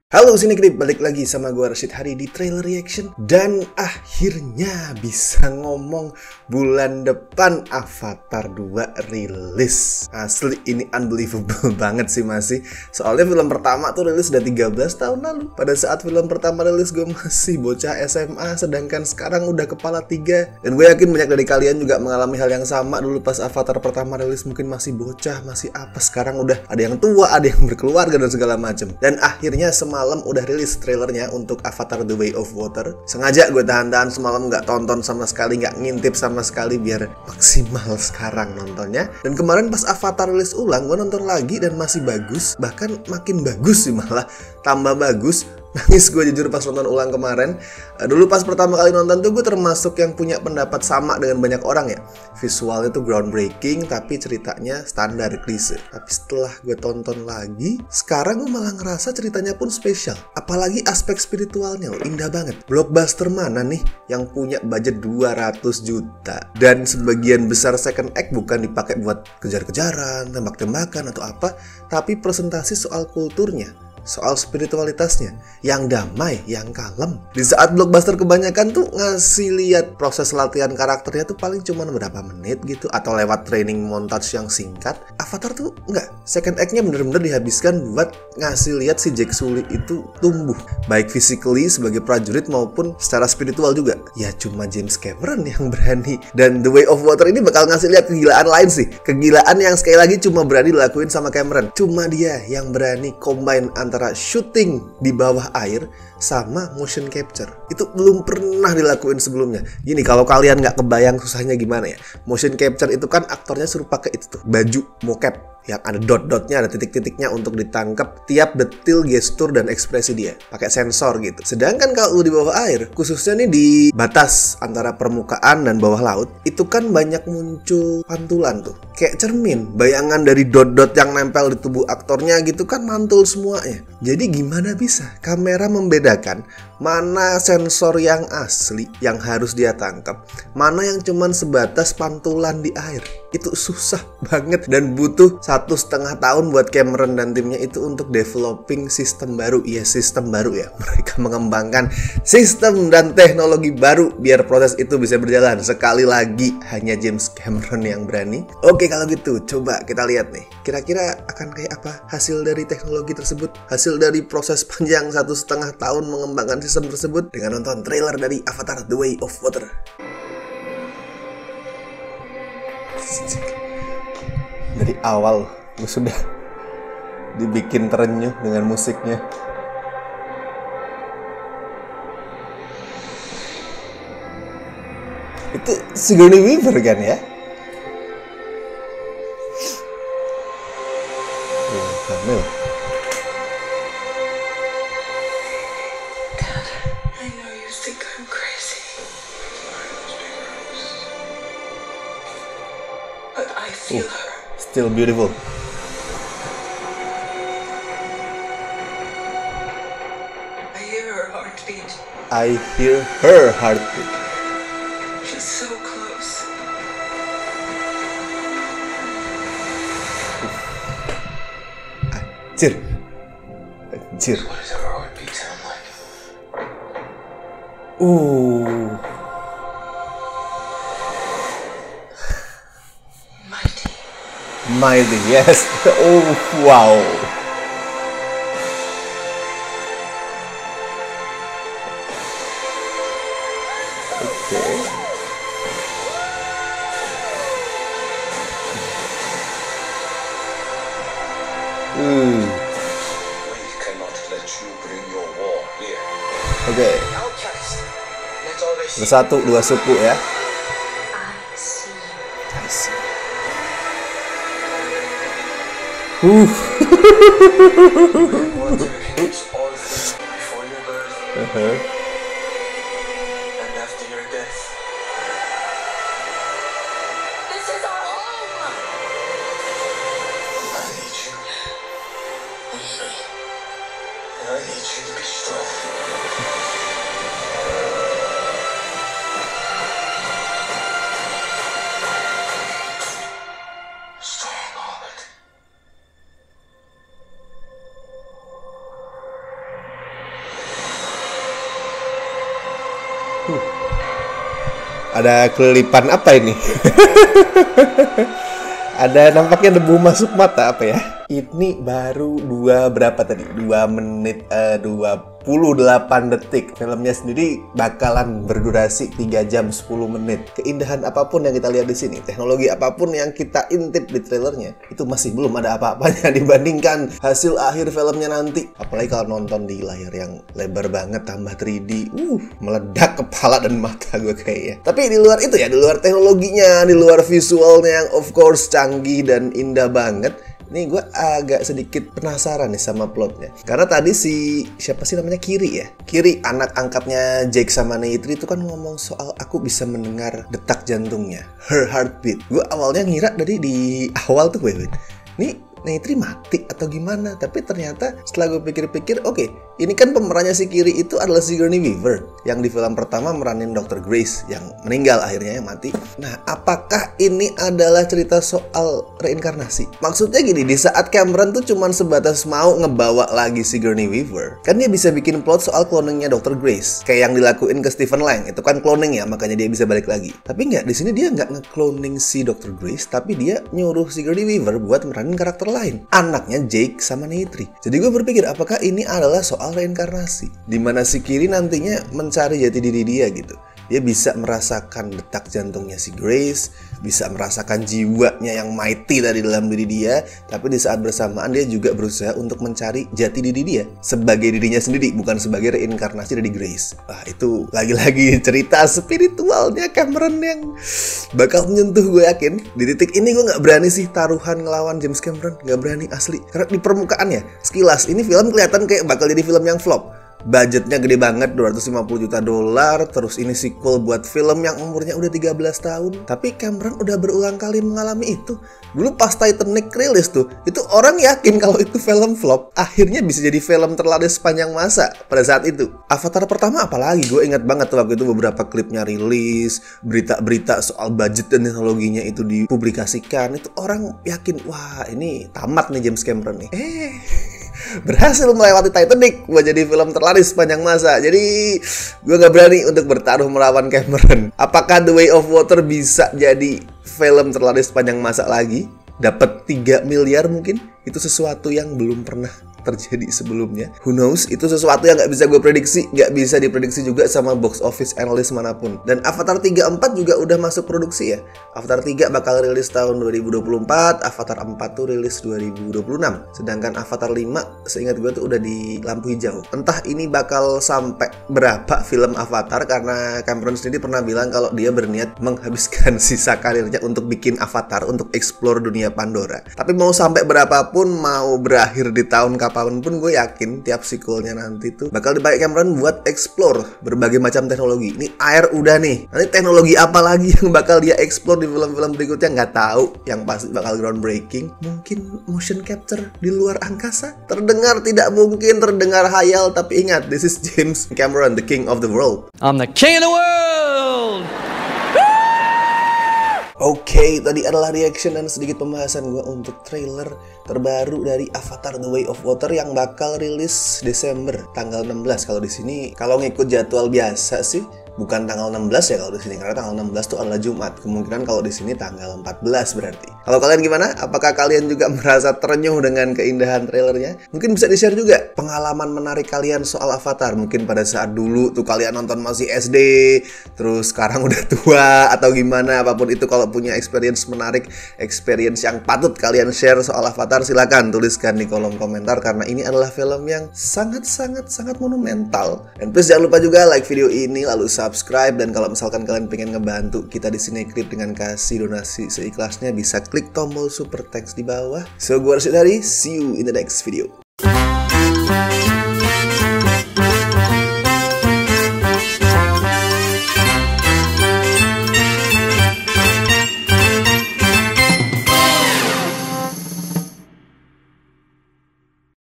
Halo, sini Krip, balik lagi sama gue Rashid Hari di Trailer Reaction. Dan akhirnya bisa ngomong bulan depan Avatar 2 rilis. Asli ini unbelievable banget sih masih. Soalnya film pertama tuh rilis udah 13 tahun lalu. Pada saat film pertama rilis gue masih bocah SMA, sedangkan sekarang udah kepala 3. Dan gue yakin banyak dari kalian juga mengalami hal yang sama. Dulu pas Avatar pertama rilis mungkin masih bocah, masih apa. Sekarang udah ada yang tua, ada yang berkeluarga dan segala macam. Dan akhirnya semalam udah rilis trailernya untuk Avatar The Way of Water. Sengaja gue tahan-tahan semalam nggak tonton sama sekali, nggak ngintip sama sekali biar maksimal sekarang nontonnya. Dan kemarin pas Avatar rilis ulang, gue nonton lagi dan masih bagus, bahkan makin bagus sih malah, tambah bagus. Nangis gue jujur pas nonton ulang kemarin. Dulu pas pertama kali nonton tuh gue termasuk yang punya pendapat sama dengan banyak orang ya. Visualnya tuh groundbreaking tapi ceritanya standar klise. Tapi setelah gue tonton lagi, sekarang gue malah ngerasa ceritanya pun spesial. Apalagi aspek spiritualnya loh, indah banget. Blockbuster mana nih yang punya budget 200 juta dan sebagian besar second act bukan dipakai buat kejar-kejaran, tembak-tembakan atau apa, tapi presentasi soal kulturnya, soal spiritualitasnya, yang damai, yang kalem. Di saat blockbuster kebanyakan tuh ngasih lihat proses latihan karakternya tuh paling cuma berapa menit gitu, atau lewat training montage yang singkat. Avatar tuh enggak, second act-nya bener-bener dihabiskan buat ngasih lihat si Jack Sully itu tumbuh, baik physically sebagai prajurit maupun secara spiritual juga. Ya cuma James Cameron yang berani. Dan The Way of Water ini bakal ngasih lihat kegilaan lain sih, kegilaan yang sekali lagi cuma berani dilakuin sama Cameron. Cuma dia yang berani combine antara shooting di bawah air sama motion capture. Itu belum pernah dilakuin sebelumnya. Gini, kalau kalian nggak kebayang susahnya gimana ya, motion capture itu kan aktornya suruh pakai itu tuh, baju mocap yang ada dot-dotnya, ada titik-titiknya untuk ditangkap tiap detil gestur dan ekspresi dia, pakai sensor gitu. Sedangkan kalau di bawah air, khususnya nih di batas antara permukaan dan bawah laut, itu kan banyak muncul pantulan tuh, kayak cermin. Bayangan dari dot-dot yang nempel di tubuh aktornya gitu kan mantul semuanya. Jadi gimana bisa kamera membedakan mana sensor yang asli yang harus dia tangkap, mana yang cuman sebatas pantulan di air? Itu susah banget dan butuh 1,5 tahun buat Cameron dan timnya itu untuk developing sistem baru. Iya, sistem baru ya. Mereka mengembangkan sistem dan teknologi baru biar proses itu bisa berjalan. Sekali lagi hanya James Cameron yang berani. Oke, kalau gitu coba kita lihat nih, kira-kira akan kayak apa hasil dari teknologi tersebut, hasil dari proses panjang 1,5 tahun mengembangkan sistem tersebut, dengan nonton trailer dari Avatar The Way of Water. Dari awal gue sudah dibikin terenyuh dengan musiknya. Itu Sigourney Weaver kan ya? Hamil. Still beautiful. I hear her heartbeat. I hear her heartbeat. She's so close. Anjir. Anjir. What does her heartbeat sound like? Mighty, yes. Oh, wow. Okay. We cannot let you bring your war here. Oke. Outcast. That's all they see. Bersatu dua suku ya. I see. Uh. Water is all things before your birth and after your death. This is our home. I need you. And I need you to be strong. Strong, Hobbit. Ada kelipan apa ini? Ada nampaknya debu masuk mata apa ya? Ini baru 2 menit 28 detik. Filmnya sendiri bakalan berdurasi 3 jam 10 menit. Keindahan apapun yang kita lihat di sini, teknologi apapun yang kita intip di trailernya, itu masih belum ada apa-apanya dibandingkan hasil akhir filmnya nanti. Apalagi kalau nonton di layar yang lebar banget tambah 3D, meledak kepala dan mata gue kayaknya. Tapi di luar itu ya, di luar teknologinya, di luar visualnya yang of course canggih dan indah banget, nih gue agak sedikit penasaran nih sama plotnya. Karena tadi siapa sih namanya, Kiri ya? Kiri, anak angkatnya Jake sama Neytiri itu kan ngomong soal aku bisa mendengar detak jantungnya, her heartbeat. Gue awalnya ngira dari di awal tuh, nih Neytiri mati atau gimana. Tapi ternyata setelah gue pikir-pikir, oke, ini kan pemerannya si Kiri itu adalah Sigourney Weaver yang di film pertama meranin Dr. Grace yang meninggal akhirnya, yang mati. Nah, apakah ini adalah cerita soal reinkarnasi? Maksudnya gini, di saat Cameron tuh cuman sebatas mau ngebawa lagi Sigourney Weaver, kan dia bisa bikin plot soal cloningnya Dr. Grace kayak yang dilakuin ke Stephen Lang. Itu kan cloning ya, makanya dia bisa balik lagi. Tapi nggak, di sini dia nggak nge-cloning si Dr. Grace, tapi dia nyuruh Sigourney Weaver buat meranin karakter lain, anaknya Jake sama Neytiri. Jadi gue berpikir, apakah ini adalah soal reinkarnasi, dimana si Kiri nantinya mencari jati diri dia gitu. Dia bisa merasakan detak jantungnya si Grace, bisa merasakan jiwanya yang mighty dari dalam diri dia, tapi di saat bersamaan dia juga berusaha untuk mencari jati diri dia sebagai dirinya sendiri, bukan sebagai reinkarnasi dari Grace. Wah, itu lagi-lagi cerita spiritualnya Cameron yang bakal menyentuh gue yakin. Di titik ini gue nggak berani sih taruhan ngelawan James Cameron, nggak berani asli. Karena di permukaannya, sekilas ini film kelihatan kayak bakal jadi film yang flop. Budgetnya gede banget, $250 juta, terus ini sequel buat film yang umurnya udah 13 tahun. Tapi Cameron udah berulang kali mengalami itu. Dulu pas Titanic rilis tuh, itu orang yakin kalau itu film flop, akhirnya bisa jadi film terlaris sepanjang masa pada saat itu. Avatar pertama apalagi, gue ingat banget tuh waktu itu beberapa klipnya rilis, berita-berita soal budget dan teknologinya itu dipublikasikan. Itu orang yakin, wah ini tamat nih James Cameron nih. Berhasil melewati Titanic buat jadi film terlaris sepanjang masa. Jadi gue gak berani untuk bertaruh melawan Cameron. Apakah The Way of Water bisa jadi film terlaris sepanjang masa lagi? Dapat 3 miliar mungkin? Itu sesuatu yang belum pernah terjadi sebelumnya. Who knows? Itu sesuatu yang gak bisa gue prediksi, gak bisa diprediksi juga sama box office analyst manapun. Dan Avatar 3-4 juga udah masuk produksi ya. Avatar 3 bakal rilis tahun 2024, Avatar 4 tuh rilis 2026. Sedangkan Avatar 5 seingat gue tuh udah di lampu hijau. Entah ini bakal sampai berapa film Avatar, karena Cameron sendiri pernah bilang kalau dia berniat menghabiskan sisa karirnya untuk bikin Avatar, untuk explore dunia Pandora. Tapi mau sampai berapapun, mau berakhir di tahun kapanpun, gue yakin tiap sequelnya nanti tuh bakal dipakai Cameron buat explore berbagai macam teknologi. Ini air udah nih, nanti teknologi apa lagi yang bakal dia explore di film-film berikutnya nggak tahu. Yang pasti bakal groundbreaking. Mungkin motion capture di luar angkasa. Terdengar tidak mungkin, terdengar hayal, tapi ingat, this is James Cameron, the king of the world. I'm the king of the world. Oke, tadi adalah reaction dan sedikit pembahasan gue untuk trailer terbaru dari Avatar The Way of Water yang bakal rilis Desember tanggal 16. Kalau di sini, kalau ngikut jadwal biasa sih bukan tanggal 16 ya kalau di sini, karena tanggal 16 itu adalah Jumat. Kemungkinan kalau di sini tanggal 14 berarti. Kalau kalian gimana? Apakah kalian juga merasa terenyuh dengan keindahan trailernya? Mungkin bisa di-share juga pengalaman menarik kalian soal Avatar. Mungkin pada saat dulu tuh kalian nonton masih SD, terus sekarang udah tua atau gimana, apapun itu. Kalau punya experience menarik, experience yang patut kalian share soal Avatar, silakan tuliskan di kolom komentar, karena ini adalah film yang sangat monumental. Dan please jangan lupa juga like video ini, lalu subscribe, dan kalau misalkan kalian pengen ngebantu kita di Cinecrip dengan kasih donasi seikhlasnya, bisa klik tombol super thanks di bawah. So, gue Rashid Hari, see you in the next video.